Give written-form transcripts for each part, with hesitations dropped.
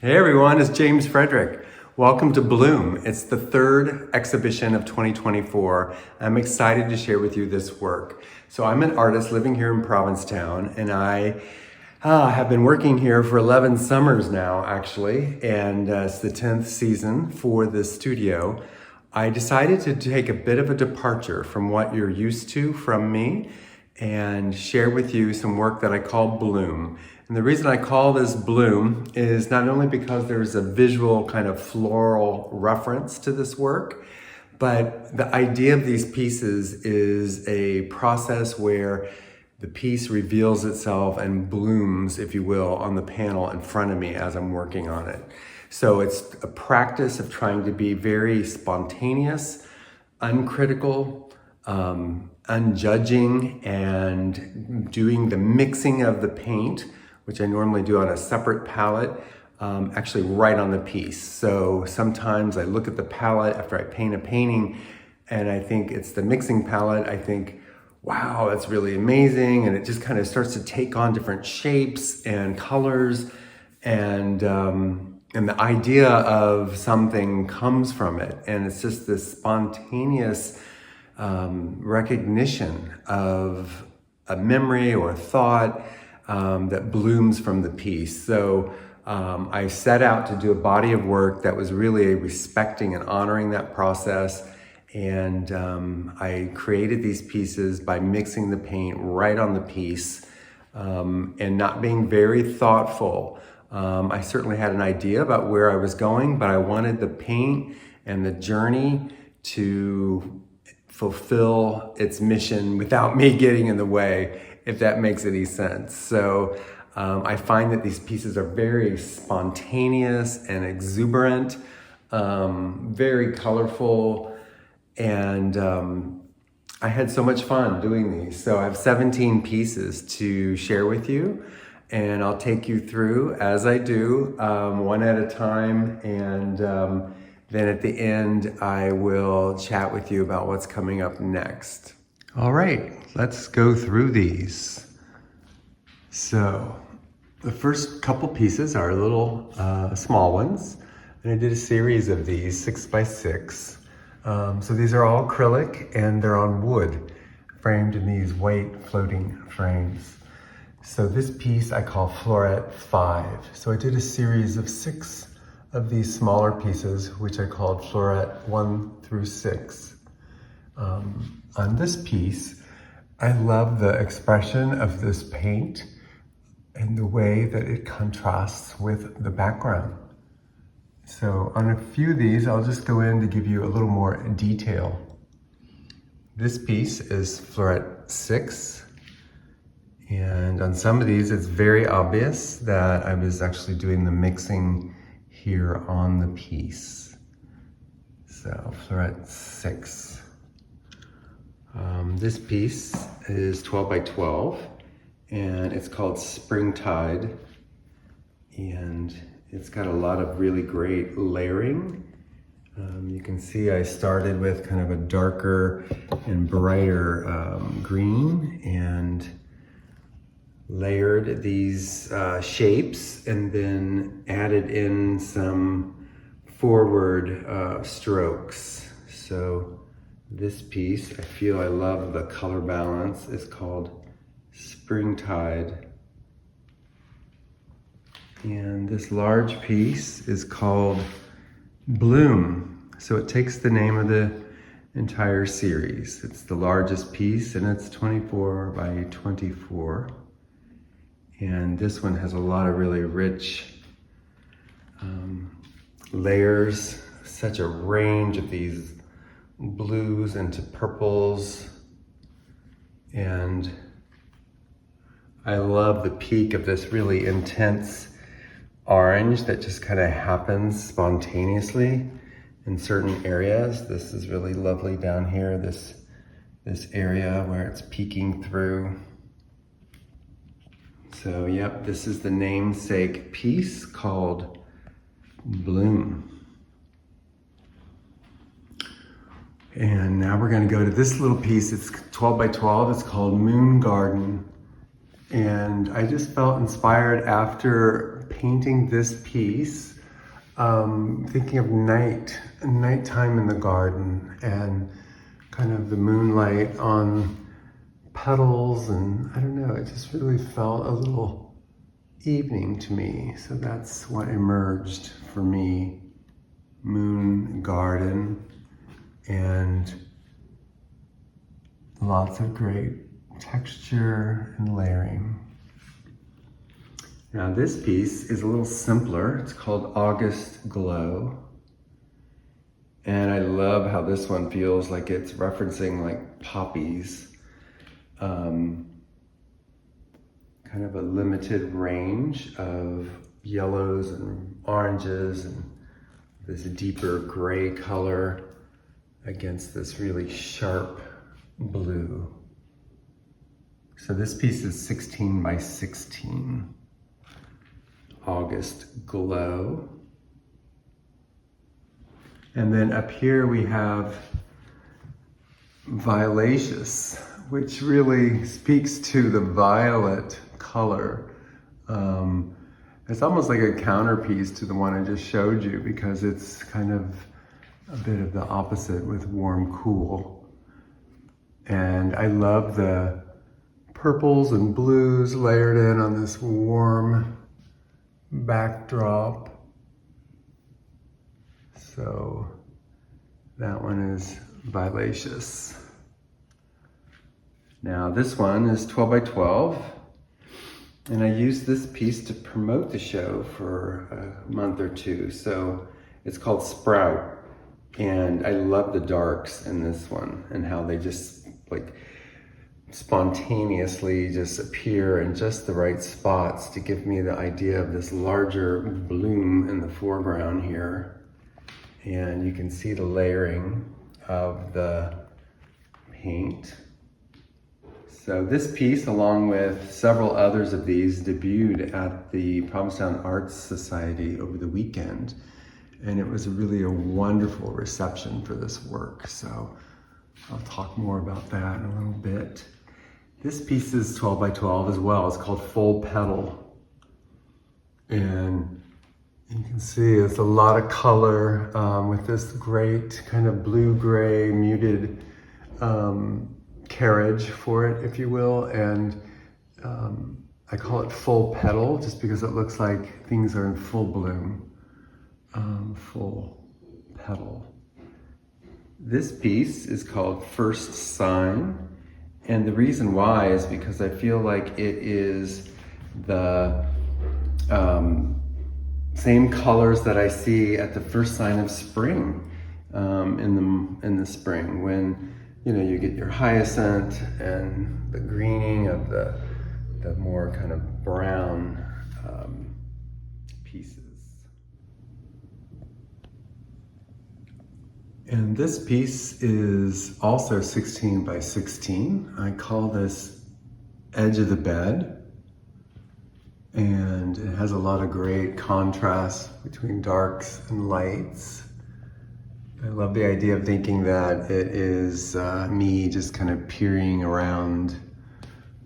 Hey everyone, it's James Frederick. Welcome to Bloom. It's the third exhibition of 2024. I'm excited to share with you this work. So I'm an artist living here in Provincetown, and I have been working here for 11 summers now, actually, and it's the 10th season for the studio. I decided to take a bit of a departure from what you're used to from me and share with you some work that I call Bloom. And the reason I call this Bloom is not only because there's a visual kind of floral reference to this work, but the idea of these pieces is a process where the piece reveals itself and blooms, if you will, on the panel in front of me as I'm working on it. So it's a practice of trying to be very spontaneous, uncritical, unjudging, and doing the mixing of the paint, which I normally do on a separate palette, actually right on the piece. So sometimes I look at the palette after I paint a painting and I think it's the mixing palette. I think, wow, that's really amazing. And it just kind of starts to take on different shapes and colors, and the idea of something comes from it. And it's just this spontaneous recognition of a memory or a thought that blooms from the piece. So I set out to do a body of work that was really respecting and honoring that process. And I created these pieces by mixing the paint right on the piece and not being very thoughtful. I certainly had an idea about where I was going, but I wanted the paint and the journey to fulfill its mission without me getting in the way, if that makes any sense. So I find that these pieces are very spontaneous and exuberant, very colorful, and I had so much fun doing these. So I have 17 pieces to share with you, and I'll take you through as I do, one at a time, and then at the end, I will chat with you about what's coming up next. All right, let's go through these. So the first couple pieces are little small ones, and I did a series of these 6 by 6. So these are all acrylic and they're on wood, framed in these white floating frames. So this piece I call Floret 5. So I did a series of 6 of these smaller pieces, which I called Floret 1 through 6. On this piece, I love the expression of this paint and the way that it contrasts with the background. So on a few of these, I'll just go in to give you a little more detail. This piece is Floret 6. And on some of these, it's very obvious that I was actually doing the mixing here on the piece. So Floret 6. This piece is 12 by 12, and it's called Springtide. And it's got a lot of really great layering. You can see I started with kind of a darker and brighter green and layered these shapes and then added in some forward strokes. So this piece, I feel I love the color balance. It's called Springtide. And this large piece is called Bloom. So it takes the name of the entire series. It's the largest piece and it's 24 by 24. And this one has a lot of really rich layers, such a range of these blues into purples. And I love the peak of this really intense orange that just kind of happens spontaneously in certain areas. This is really lovely down here, this area where it's peeking through. So yep, this is the namesake piece called Bloom. And now we're gonna go to this little piece. It's 12 by 12, it's called Moon Garden. And I just felt inspired after painting this piece, thinking of nighttime in the garden and kind of the moonlight on petals, and I don't know, it just really felt a little evening to me. So that's what emerged for me. Moon garden and lots of great texture and layering. Now this piece is a little simpler. It's called August Glow. And I love how this one feels like it's referencing like poppies. Kind of a limited range of yellows and oranges and this deeper gray color against this really sharp blue. So this piece is 16 by 16. August Glow. And then up here we have Violaceous, which really speaks to the violet color. It's almost like a counterpiece to the one I just showed you because it's kind of a bit of the opposite with warm, cool. And I love the purples and blues layered in on this warm backdrop. So that one is Violaceous. Now this one is 12 by 12. And I used this piece to promote the show for a month or two. So it's called Sprout. And I love the darks in this one and how they just like spontaneously just appear in just the right spots to give me the idea of this larger bloom in the foreground here. And you can see the layering of the paint. So this piece, along with several others of these, debuted at the Provincetown Arts Society over the weekend. And it was really a wonderful reception for this work. So I'll talk more about that in a little bit. This piece is 12 by 12 as well. It's called Full Petal. And you can see it's a lot of color with this great kind of blue-gray muted carriage for it, if you will. And I call it Full Petal just because it looks like things are in full bloom. Full Petal. This piece is called First Sign. And the reason why is because I feel like it is the same colors that I see at the first sign of spring in the spring, when you get your hyacinth and the greening of the more kind of brown pieces. And this piece is also 16 by 16. I call this Edge of the Bed. And it has a lot of great contrast between darks and lights. I love the idea of thinking that it is me just kind of peering around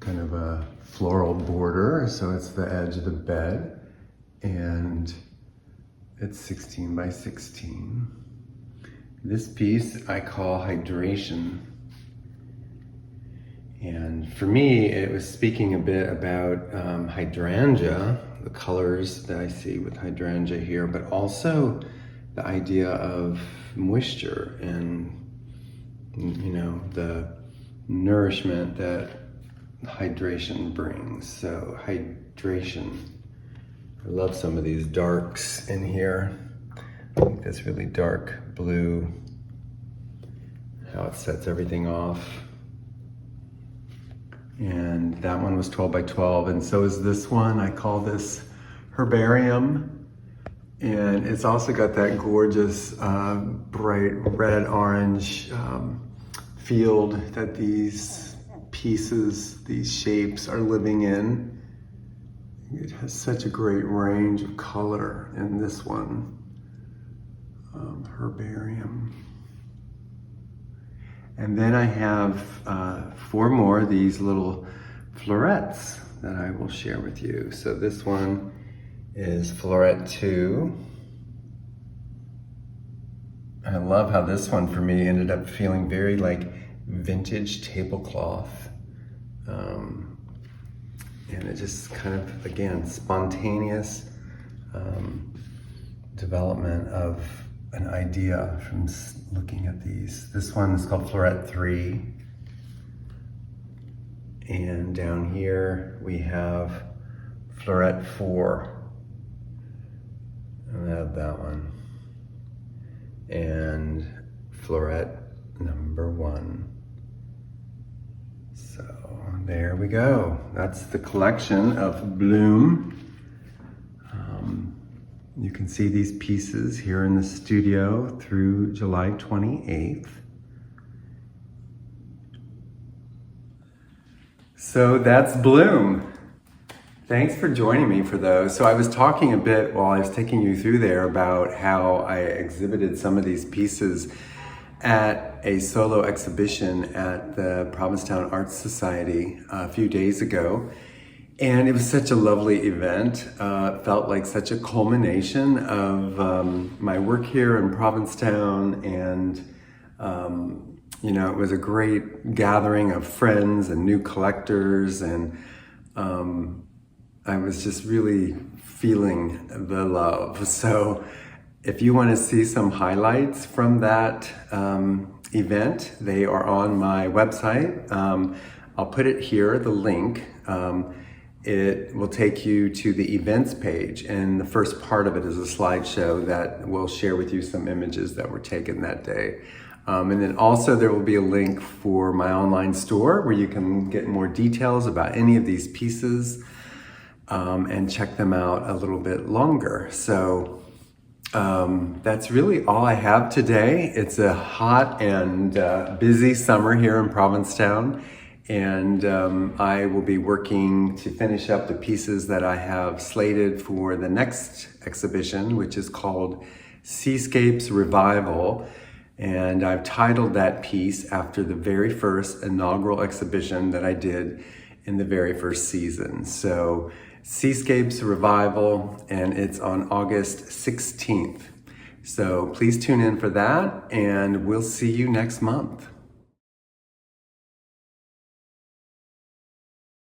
kind of a floral border. So it's the edge of the bed. And it's 16 by 16. This piece I call Hydration. And for me, it was speaking a bit about hydrangea, the colors that I see with hydrangea here, but also the idea of moisture and, the nourishment that hydration brings. So hydration. I love some of these darks in here. I think this really dark blue, how it sets everything off. And that one was 12 by 12, and so is this one. I call this Herbarium. And it's also got that gorgeous bright red-orange field that these pieces, these shapes are living in. It has such a great range of color in this one. Herbarium. And then I have 4 more of these little florets that I will share with you. So this one is Floret 2. I love how this one for me ended up feeling very like vintage tablecloth. And it just kind of, again, spontaneous development of an idea from looking at these. This one is called Floret 3. And down here we have Floret 4. And I have that one. And Floret number 1. So there we go. That's the collection of Bloom. You can see these pieces here in the studio through July 28th. So that's Bloom. Thanks for joining me for those. So I was talking a bit while I was taking you through there about how I exhibited some of these pieces at a solo exhibition at the Provincetown Arts Society a few days ago. And it was such a lovely event. It felt like such a culmination of my work here in Provincetown, and it was a great gathering of friends and new collectors, and I was just really feeling the love. So if you want to see some highlights from that event, they are on my website. I'll put it here, the link. It will take you to the events page, and the first part of it is a slideshow that will share with you some images that were taken that day. And then also there will be a link for my online store where you can get more details about any of these pieces and check them out a little bit longer. So that's really all I have today. It's a hot and busy summer here in Provincetown. And I will be working to finish up the pieces that I have slated for the next exhibition, which is called Seascapes Revival. And I've titled that piece after the very first inaugural exhibition that I did in the very first season. So Seascapes Revival, and it's on August 16th. So please tune in for that, and we'll see you next month.